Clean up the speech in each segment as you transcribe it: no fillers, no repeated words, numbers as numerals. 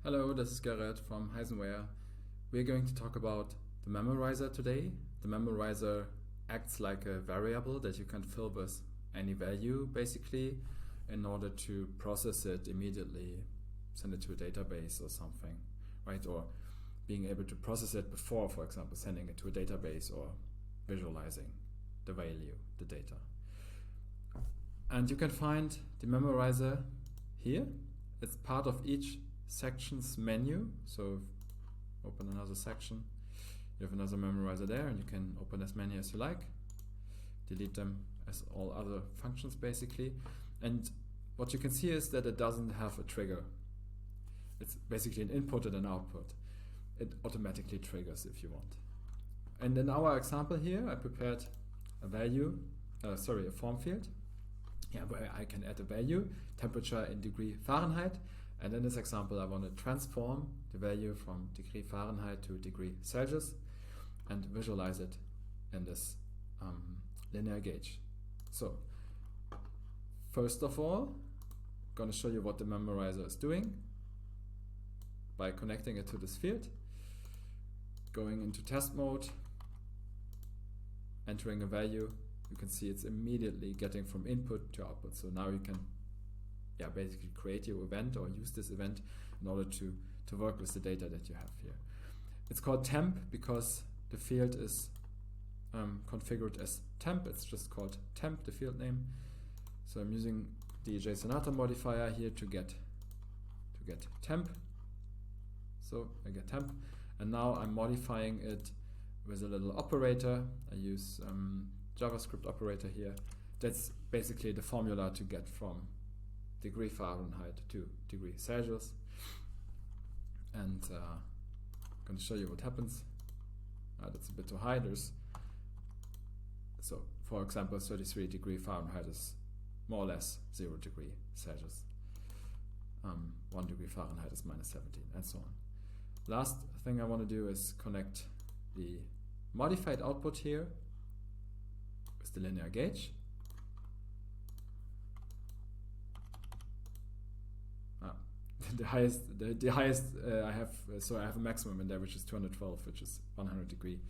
Hello, this is Garrett from Heisenware. We're going to talk about the memorizer today. The memorizer acts like a variable that you can fill with any value, basically, in order to process it immediately, send it to a database or something, right? Or being able to process it before, for example, sending it to a database or visualizing the value, the data. And you can find the memorizer here. It's part of each section's menu. So open another section, you have another memorizer there, and you can open as many as you like, delete them as all other functions basically. And what you can see is that it doesn't have a trigger. It's basically an input and an output. It automatically triggers if you want. And in our example here, I prepared a a form field, where I can add a value, temperature in degree Fahrenheit. And in this example, I want to transform the value from degree Fahrenheit to degree Celsius and visualize it in this linear gauge. So, first of all, I'm going to show you what the memorizer is doing by connecting it to this field, going into test mode, entering a value. You can see it's immediately getting from input to output. So now you can basically create your event or use this event in order to work with the data that you have here. It's called temp because the field is configured as temp. It's just called temp, the field name. So I'm using the JSON modifier here to get temp. So I get temp, and now I'm modifying it with a little operator. I use JavaScript operator here. That's basically the formula to get from degree Fahrenheit to degree Celsius. And I'm going to show you what happens. That's a bit too high. So for example, 33 degree Fahrenheit is more or less 0 degree Celsius. 1 degree Fahrenheit is minus 17, and so on. Last thing I want to do is connect the modified output here with the linear gauge. The highest I have, so I have a maximum in there, which is 212, which is 100 degree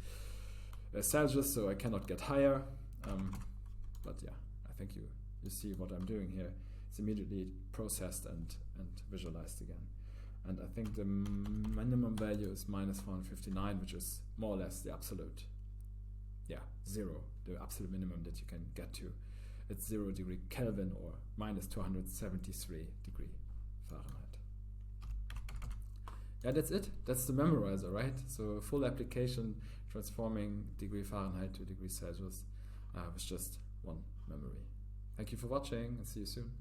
Celsius, so I cannot get higher. But yeah, I think you see what I'm doing here. It's immediately processed and visualized again. And I think the minimum value is minus 159, which is more or less the absolute, zero, the absolute minimum that you can get to. It's 0 degree Kelvin or minus 273 degree Fahrenheit. That's it. That's the memorizer, right? So full application transforming degree Fahrenheit to degree Celsius with just one memory. Thank you for watching and see you soon.